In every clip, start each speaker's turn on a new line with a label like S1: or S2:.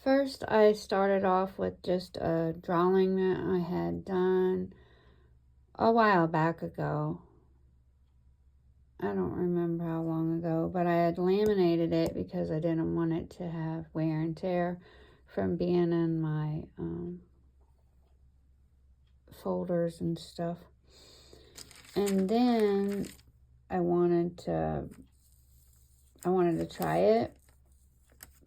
S1: First, I started off with just a drawing that I had done a while back ago. I don't remember how long ago, but I had laminated it because I didn't want it to have wear and tear from being in my folders and stuff. And then I wanted to try it.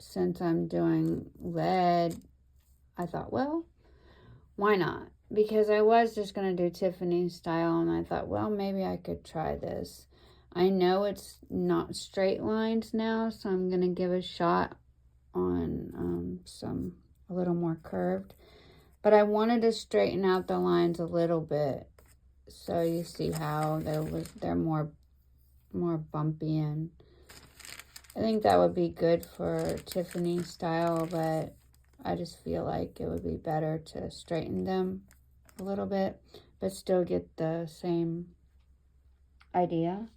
S1: Since I'm doing lead, I thought, well, why not? Because I was just going to do Tiffany style, and I thought, well, maybe I could try this. I know it's not straight lines now, so I'm going to give a shot on a little more curved. But I wanted to straighten out the lines a little bit, so you see how they're more bumpy, and I think that would be good for Tiffany style, but I just feel like it would be better to straighten them a little bit, but still get the same idea.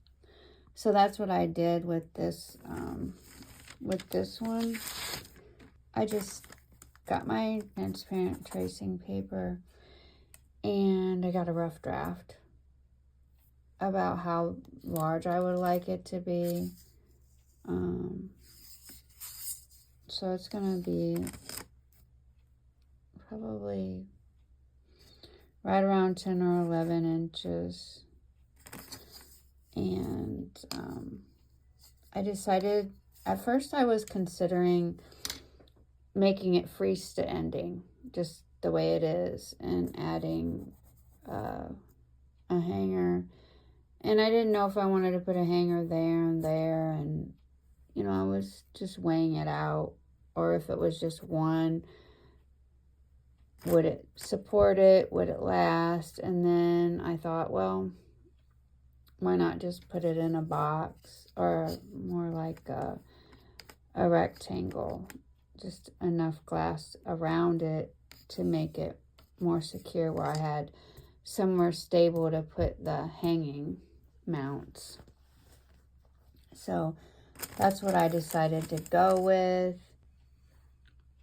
S1: So that's what I did with this one. I just got my transparent tracing paper and I got a rough draft about how large I would like it to be. So it's gonna be probably right around 10 or 11 inches. And I decided, at first I was considering making it freestanding, just the way it is, and adding a hanger. And I didn't know if I wanted to put a hanger there and there, and you know, I was just weighing it out, or if it was just one, would it support it, would it last? And then I thought, well, why not just put it in a box, or more like a rectangle, just enough glass around it to make it more secure, where I had somewhere stable to put the hanging mounts. So that's what I decided to go with.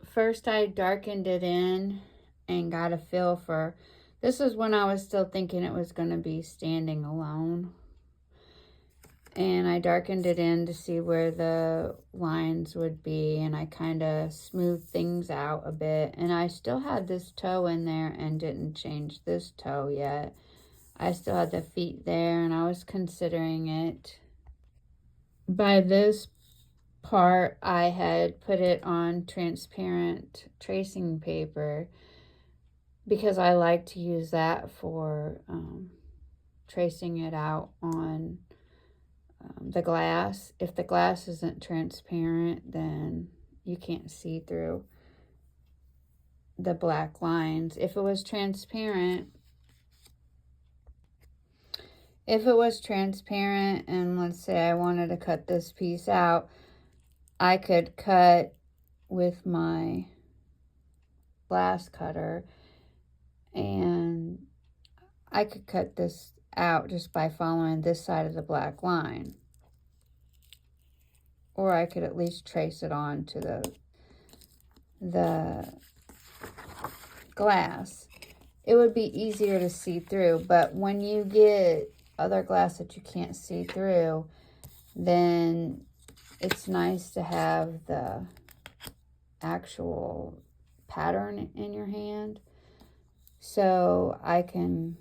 S1: First, I darkened it in and got a feel for, this is when I was still thinking it was going to be standing alone. And I darkened it in to see where the lines would be, and I kind of smoothed things out a bit. And I still had this toe in there and didn't change this toe yet. I still had the feet there, and I was considering it. By this part, I had put it on transparent tracing paper because I like to use that for tracing it out on the glass. If the glass isn't transparent, then you can't see through the black lines. If it was transparent, and let's say I wanted to cut this piece out, I could cut with my glass cutter, and I could cut this out just by following this side of the black line. Or I could at least trace it on to the glass. It would be easier to see through, but when you get other glass that you can't see through, then it's nice to have the actual pattern in your hand. So I can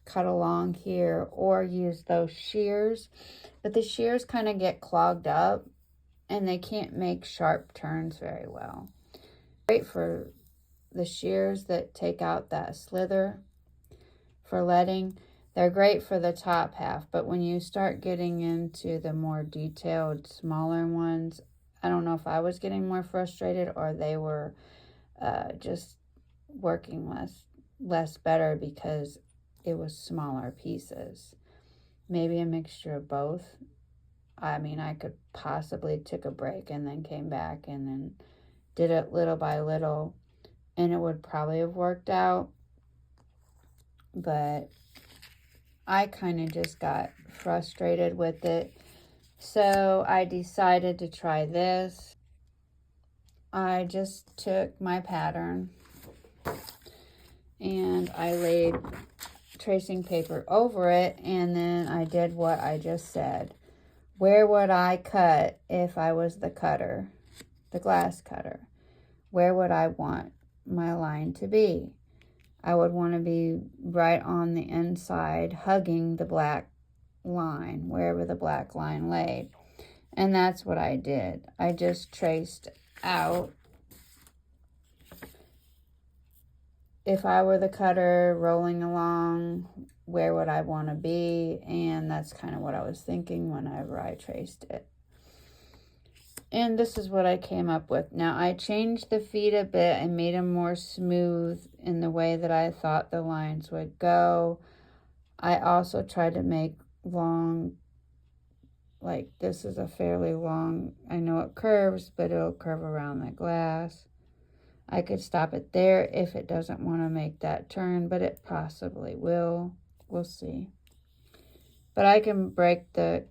S1: cut along here or use those shears, but the shears kind of get clogged up and they can't make sharp turns very well. Great for the shears that take out that slither for leading. They're great for the top half, but when you start getting into the more detailed, smaller ones, I don't know if I was getting more frustrated or they were just working less better because it was smaller pieces. Maybe a mixture of both. I mean, I could possibly took a break and then came back and then did it little by little, and it would probably have worked out. But I kind of just got frustrated with it. So I decided to try this. I just took my pattern and I laid tracing paper over it, and then I did what I just said. Where would I cut if I was the cutter, the glass cutter? Where would I want my line to be? I would want to be right on the inside, hugging the black line, wherever the black line laid. And that's what I did. I just traced out. If I were the cutter rolling along, where would I want to be? And that's kind of what I was thinking whenever I traced it. And this is what I came up with. Now, I changed the feet a bit and made them more smooth in the way that I thought the lines would go. I also tried to make long, like this is a fairly long, I know it curves, but it'll curve around the glass. I could stop it there if it doesn't want to make that turn, but it possibly will. We'll see. But I can break the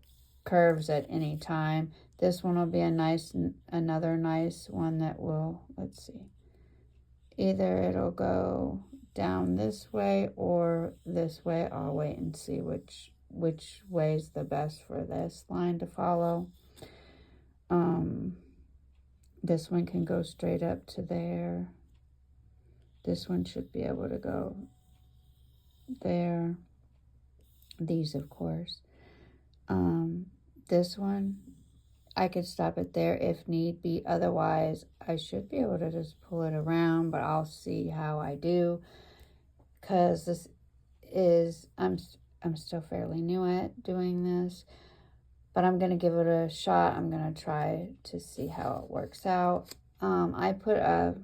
S1: curves at any time. This one will be another nice one that will, let's see. Either it'll go down this way or this way. I'll wait and see which way is the best for this line to follow. This one can go straight up to there. This one should be able to go there. These, of course. This one, I could stop it there if need be. Otherwise, I should be able to just pull it around, but I'll see how I do. Because this is, I'm still fairly new at doing this. But I'm going to give it a shot. I'm going to try to see how it works out. I put a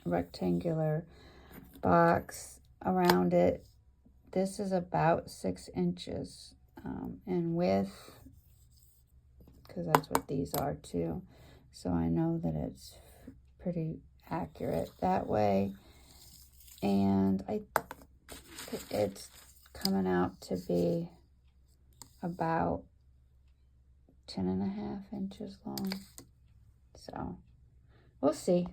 S1: rectangular box around it. This is about 6 inches in width, because that's what these are too. So I know that it's pretty accurate that way. And it's coming out to be about 10.5 inches long. So we'll see.